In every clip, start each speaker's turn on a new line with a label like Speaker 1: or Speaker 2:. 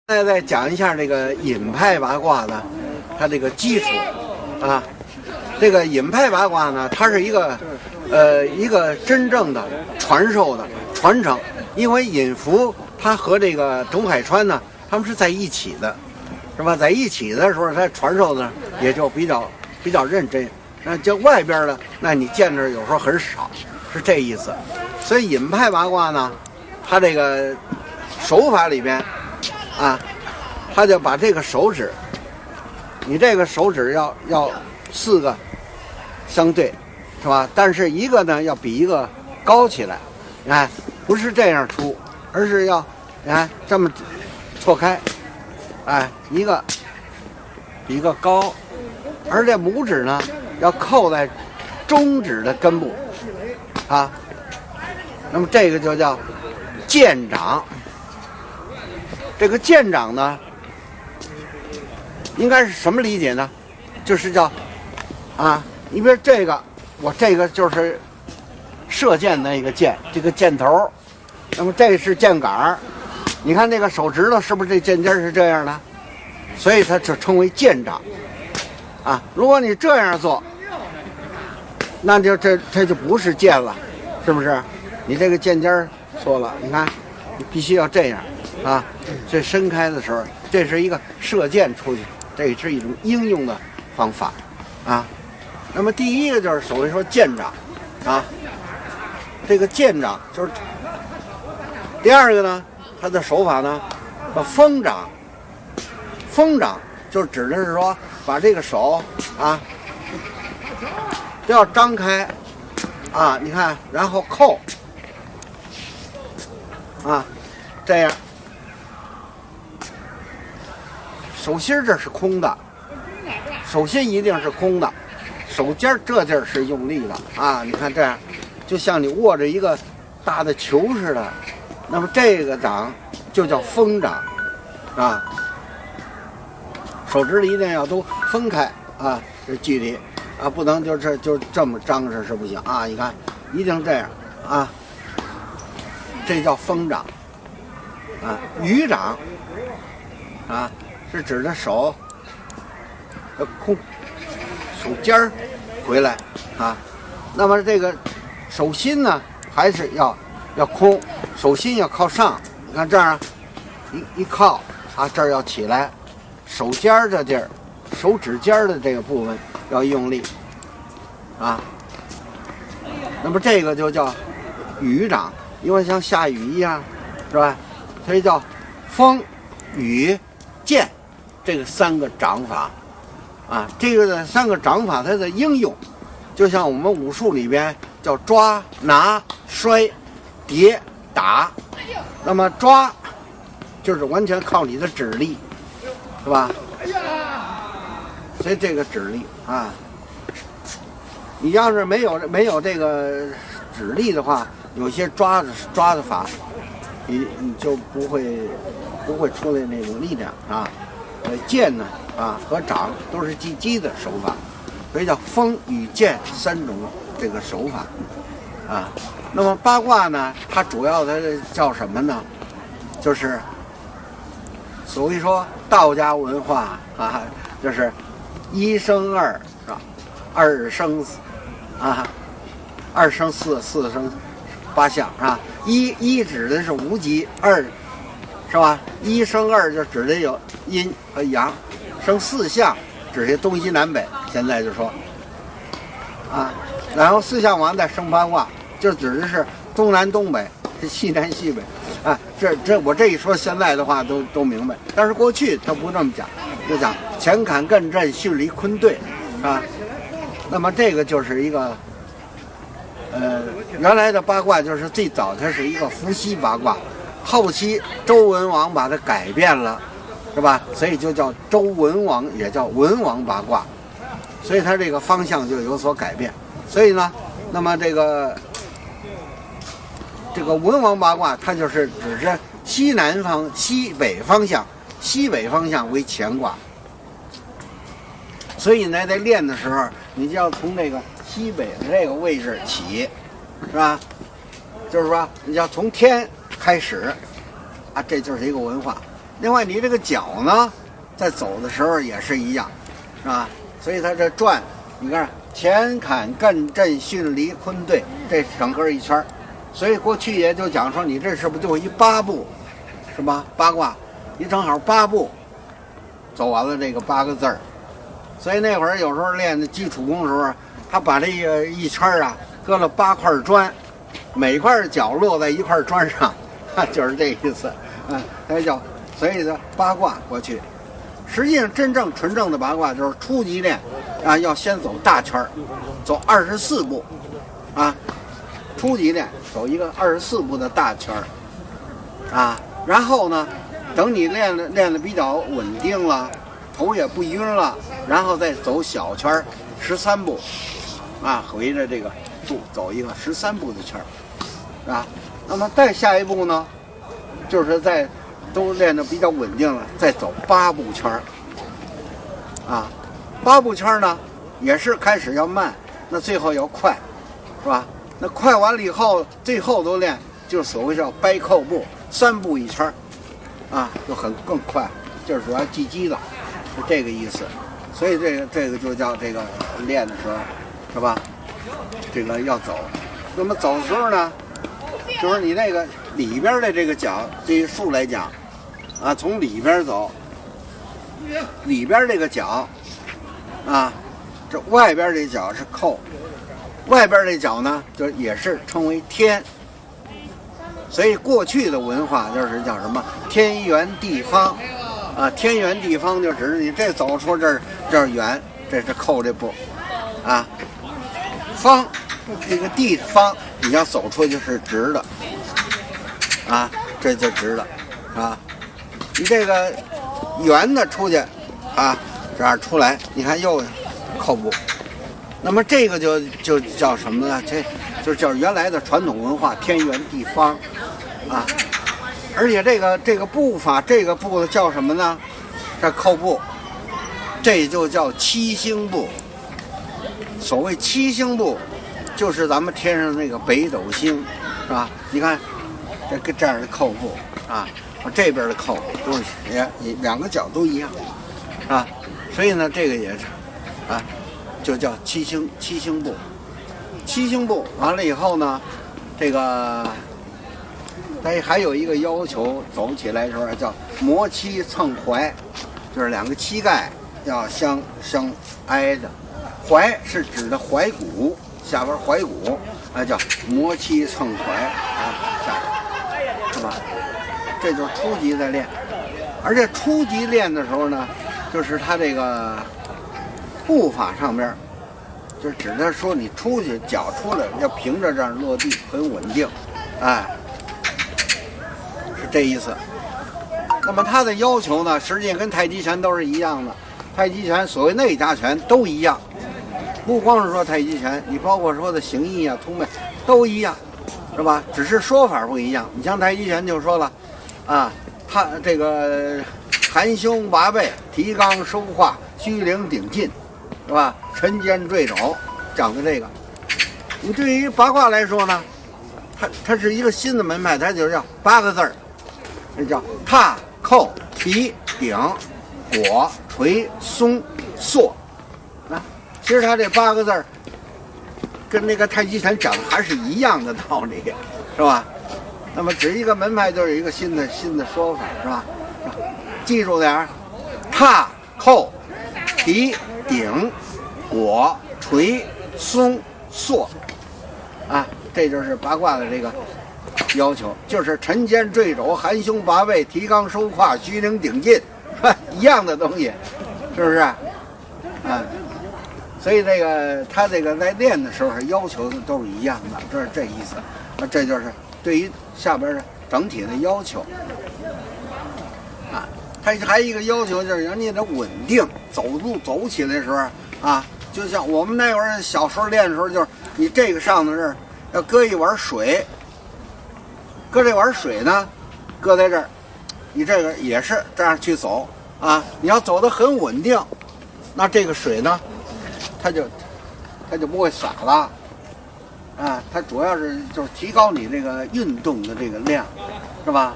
Speaker 1: 现在再讲一下这个隐派八卦呢，它这个基础啊，这个隐派八卦呢，它是一个真正的传授的传承，因为隐符它和这个董海川呢，他们是在一起的，是吧？在一起的时候，它传授呢也就比较认真。那就外边的，那你见着有时候很少，是这意思。所以隐派八卦呢，它这个手法里边。啊，他就把这个手指，你这个手指要4个相对，是吧？但是一个呢要比一个高起来，你看不是这样出，而是要你看这么错开，哎，一个比一个高，而这拇指呢要扣在中指的根部，啊，那么这个就叫剑掌。这个剑掌呢，应该是什么理解呢？就是叫啊，你比如这个，我这个就是射箭的一个箭，这个箭头，那么这是箭杆，你看这个手指头是不是这箭尖是这样的？所以它就称为剑掌啊。如果你这样做，那就这就不是剑了，是不是？你这个箭尖错了，你看，你必须要这样。啊，这伸开的时候，这是一个射箭出去，这是一种应用的方法啊。那么第一个就是所谓说剑掌啊，这个剑掌就是第二个呢，它的手法呢叫风掌。风掌就指的是说把这个手啊都要张开啊，你看，然后扣啊，这样。手心这是空的，手心一定是空的，手尖这地儿是用力的啊！你看这样，就像你握着一个大的球似的。那么这个掌就叫风掌啊，手指里一定要都分开啊，这距离啊，不能就这么张着是不行啊！你看，一定这样啊，这叫风掌啊，鱼掌啊。是指的手要空，手尖儿回来啊。那么这个手心呢，还是要空，手心要靠上。你看这样，一靠啊，这儿要起来，手尖儿这地儿，手指尖儿的这个部分要用力啊。那么这个就叫雨掌，因为像下雨一样，是吧？所以叫风、雨、剑。这个3个掌法，啊，这个3个掌法它的应用，就像我们武术里边叫抓、拿、摔、叠、打。那么抓就是完全靠你的指力，是吧？所以这个指力啊，你要是没有这个指力的话，有些抓的法，你就不会出来那种力量啊。剑呢啊和掌都是击的手法，所以叫风雨剑3种这个手法啊。那么八卦呢，它主要的叫什么呢？就是所谓说道家文化啊，就是1生2是吧？2生4啊，2生4，4生8象啊。一指的是无极，2是吧？1生2就指的有阴和阳，生4象指的东西南北。现在就说啊，然后4象完再生八卦，就指的是东南东北，是西南西北啊。我这一说，现在的话都明白，但是过去他不这么讲，就讲乾坎艮震巽离坤兑啊。那么这个就是一个原来的八卦就是最早它是一个伏羲八卦。后期周文王把它改变了，是吧？所以就叫周文王，也叫文王八卦，所以它这个方向就有所改变。所以呢，那么这个文王八卦，它就是只是西北方向，西北方向为乾卦。所以呢，在练的时候，你就要从这个西北的这个位置起，是吧？就是说，你要从天开始啊，这就是一个文化。另外，你这个脚呢，在走的时候也是一样，是吧？所以它这转，你看前坎艮震巽离坤兑，这整个一圈。所以过去也就讲说，你这是不是就一8步，是吧？八卦，你正好8步走完了这个8个字儿。所以那会儿有时候练的基础功的时候，他把这个一圈啊搁了8块砖，每块角落在一块砖上，就是这意思。它叫，所以说八卦过去。实际上真正纯正的八卦就是初级练啊，要先走大圈，走24步啊。初级练走一个24步的大圈啊，然后呢，等你练的比较稳定了，头也不晕了，然后再走小圈13步啊，回着这个步走一个13步的圈啊。那么再下一步呢，就是在都练得比较稳定了，再走8步圈啊。8步圈呢，也是开始要慢，那最后要快，是吧？那快完了以后，最后都练就是所谓叫掰扣步，3步一圈啊，就更快，就是主要记击的，是这个意思。所以这个就叫这个练的时候，是吧？这个要走。那么走的时候呢，就是你那个里边的这个脚，这一竖来讲啊，从里边走，里边这个脚啊，这外边这脚是扣。外边这脚呢，就也是称为天，所以过去的文化就是叫什么天圆地方啊，天圆地方就指你这走出这儿圆，这是扣这步啊，方这个地方你要走出去是直的啊，这就直的啊，你这个圆的出去啊，这样出来，你看又扣步。那么这个就叫什么呢？这就叫原来的传统文化天圆地方啊。而且这个步法，这个步叫什么呢？这扣步，这就叫七星步。所谓七星步，就是咱们天上那个北斗星，是吧？你看这样的扣步啊，这边的扣都是也2个角都一样啊。所以呢，这个也是啊。就叫七星步，七星步完了以后呢，这个还有一个要求，走起来的时候叫摩膝蹭踝，就是2个膝盖要相挨着，踝是指的踝骨，下边踝骨，叫摩膝蹭踝啊，下边是吧？这就是初级在练，而且初级练的时候呢，就是他这个。步法上边，就指的说你出去脚出来要平着这样落地，很稳定，哎，是这意思。那么它的要求呢，实际上跟太极拳都是一样的。太极拳所谓内家拳都一样，不光是说太极拳，你包括说的形意啊、通背都一样，是吧？只是说法不一样。你像太极拳就说了，啊，它这个含胸拔背、提肛收胯、虚灵顶劲。是吧？沉肩坠肘，讲的这个。你对于八卦来说呢，它是一个新的门派，它就叫8个字儿，这叫踏、扣、提、顶、裹、捶、松、缩啊。其实它这8个字儿跟那个太极拳讲的还是一样的道理，是吧？那么只一个门派就是一个新的说法，是吧？记住点儿，踏、扣、提。顶、裹、捶、松、缩啊，这就是八卦的这个要求，就是沉肩坠肘、含胸拔背、提肛收胯、虚灵顶劲，一样的东西，是不是？啊，所以他这个在练的时候要求的都是一样的，这是这意思。那这就是对于下边的整体的要求啊。它还有一个要求就是人家得稳定，路走起来的时候啊，就像我们那会儿小时候练的时候，就是你这个上头这儿要搁一碗水，搁这碗水呢，搁在这儿，你这个也是这样去走啊。你要走得很稳定，那这个水呢，它就不会洒了啊。它主要是就是提高你这个运动的这个量，是吧？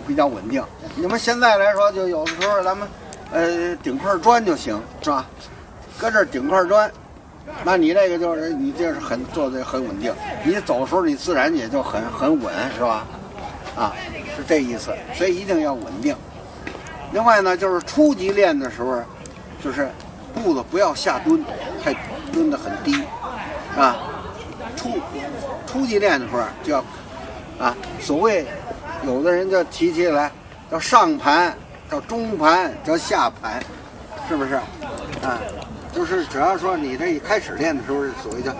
Speaker 1: 比较稳定。你们现在来说，就有的时候咱们顶块砖就行，是吧？搁这儿顶块砖，那你这个就是你这是做的很稳定，你走的时候你自然也就很稳，是吧？啊，是这意思，所以一定要稳定。另外呢，就是初级练的时候，就是步子不要下蹲，太蹲得很低，啊，初级练的时候就要啊，所谓有的人就提起来叫上盘，叫中盘，叫下盘，是不是？啊，就是只要说你这一开始练的时候，所谓叫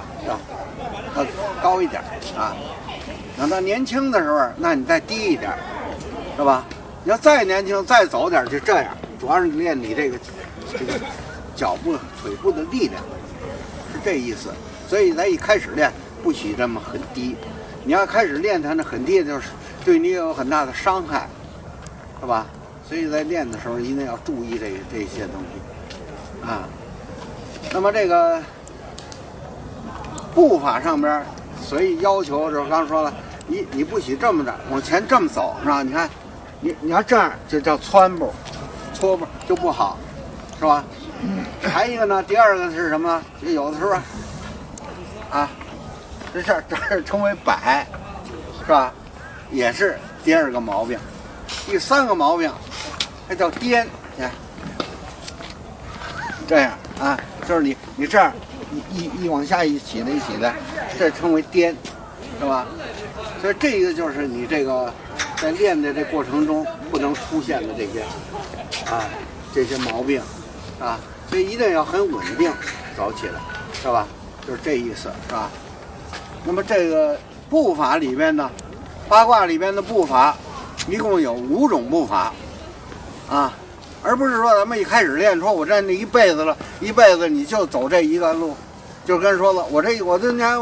Speaker 1: 高一点啊。等到年轻的时候，那你再低一点，是吧？你要再年轻再走点就这样，主要是练你这个脚部腿部的力量，是这意思。所以咱一开始练不许这么很低，你要开始练它那很低，就是对你有很大的伤害，是吧？所以在练的时候一定要注意这些东西啊。那么这个步法上边，所以要求就是刚说了，你不许这么着往前这么走，是吧？你看，你要这样就叫窜步，搓步就不好，是吧？还一个呢，第二个是什么？就有的时候啊，这称为摆，是吧？也是第二个毛病。第三个毛病，它叫颠，这样啊，就是你这样一往下一起来，这称为颠，是吧？所以这个就是你这个在练的这过程中不能出现的这些毛病啊，所以一定要很稳定走起来，是吧？就是这意思，是吧？那么这个步法里边呢，八卦里边的步法一共有5种步法啊，而不是说咱们一开始练说我这一辈子了，一辈子你就走这一个路，就跟说了，我今年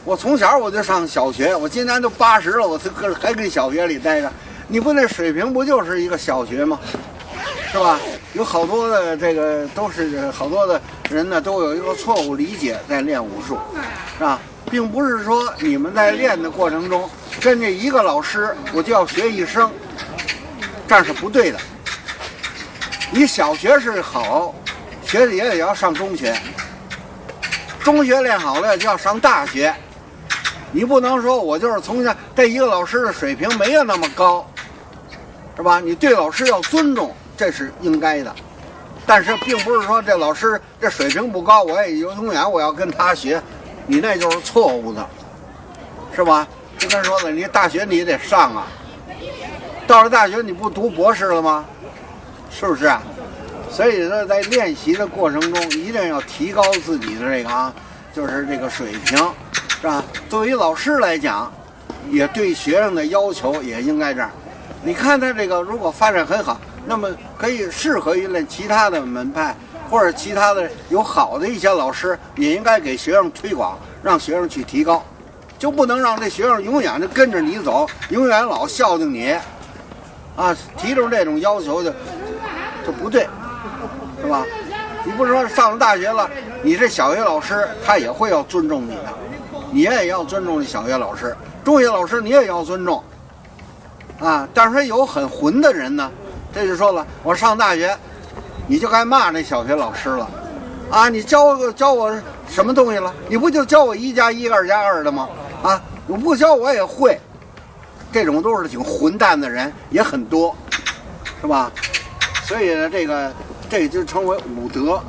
Speaker 1: 我从小我就上小学，我今年都80了，我还跟小学里待着，你不那水平不就是一个小学吗？是吧？有好多的这个都是好多的人呢，都有一个错误理解在练武术，是吧？并不是说你们在练的过程中跟这一个老师我就要学一生，这样是不对的。你小学是好，学的也得要上中学，中学练好了就要上大学。你不能说我就是从小这一个老师的水平没有那么高，是吧？你对老师要尊重，这是应该的。但是并不是说这老师这水平不高，我也永远我要跟他学，你那就是错误的，是吧？就跟说的，你大学你得上啊，到了大学你不读博士了吗？是不是啊？所以说在练习的过程中一定要提高自己的这个就是这个水平，是吧？作为老师来讲，也对学生的要求也应该这样。你看他这个如果发展很好，那么可以适合于练其他的门派，或者其他的有好的一些老师，也应该给学生推广，让学生去提高，就不能让这学生永远就跟着你走，永远老孝敬你，啊，提出这种要求就不对，是吧？你不是说上了大学了，你这小学老师他也会要尊重你的，你也要尊重你小学老师，中学老师你也要尊重，啊，但是有很混的人呢，这就说了，我上大学，你就该骂那小学老师了，啊，你教我什么东西了？你不就教我1+1、2+2的吗？啊，我不教我也会，这种都是挺混蛋的人也很多，是吧？所以呢，这就称为武德。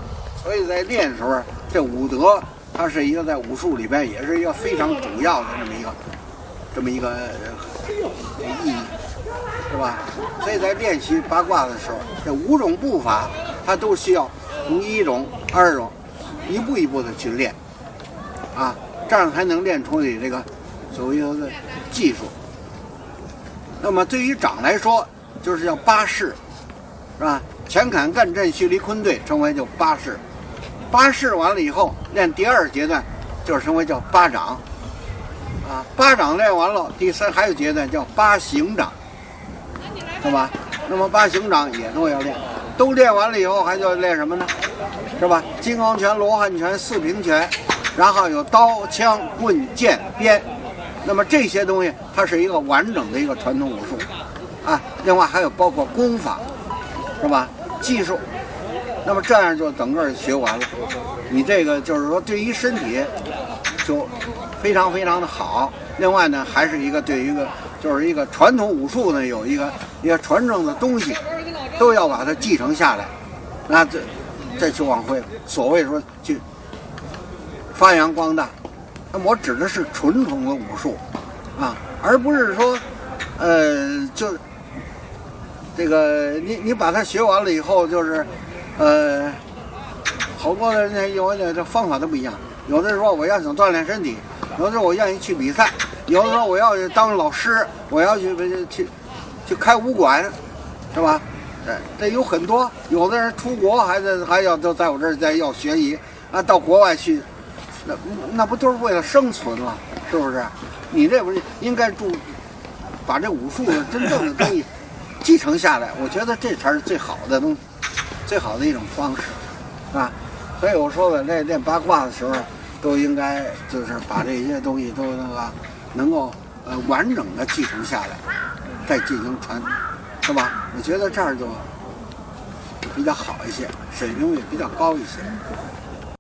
Speaker 1: 所以在练的时候，这武德它是一个在武术里边也是一个非常主要的这么一个意义，是吧？所以在练习八卦的时候，这5种步法它都需要从1种、2种一步一步的去练，啊，这样才能练出你这个所谓的技术。那么对于掌来说，就是叫8式，是吧？前坎艮震巽离坤兑称为叫8式。8式完了以后，练第2阶段就是称为叫8掌，啊，8掌练完了，第3还有阶段叫8行掌，是吧？那么8行掌也都要练，都练完了以后还要练什么呢？是吧？金刚拳、罗汉拳、四平拳，然后有刀、枪、棍、剑、鞭。那么这些东西，它是一个完整的一个传统武术，啊，另外还有包括功法，是吧？技术，那么这样就整个学完了。你这个就是说对于身体就非常非常的好。另外呢，还是一个对于一个就是一个传统武术呢有一个传承的东西，都要把它继承下来。那这就往回所谓说去发扬光大。那么我指的是传统的武术啊，而不是说就这个你把它学完了以后，就是好多人呢有的这方法都不一样。有的说我要想锻炼身体，有的时候我愿意去比赛，有的时候我要当老师，我要去开武馆，是吧？这有很多，有的人出国还要都在我这儿要学习啊，到国外去，那不都是为了生存了，是不是？你这不是应该把这武术的真正的东西继承下来？我觉得这才是最好的东西，最好的一种方式，啊。所以我说的练八卦的时候，都应该就是把这些东西都能够完整的继承下来，再进行传，是吧？我觉得这样就比较好一些，水平也比较高一些。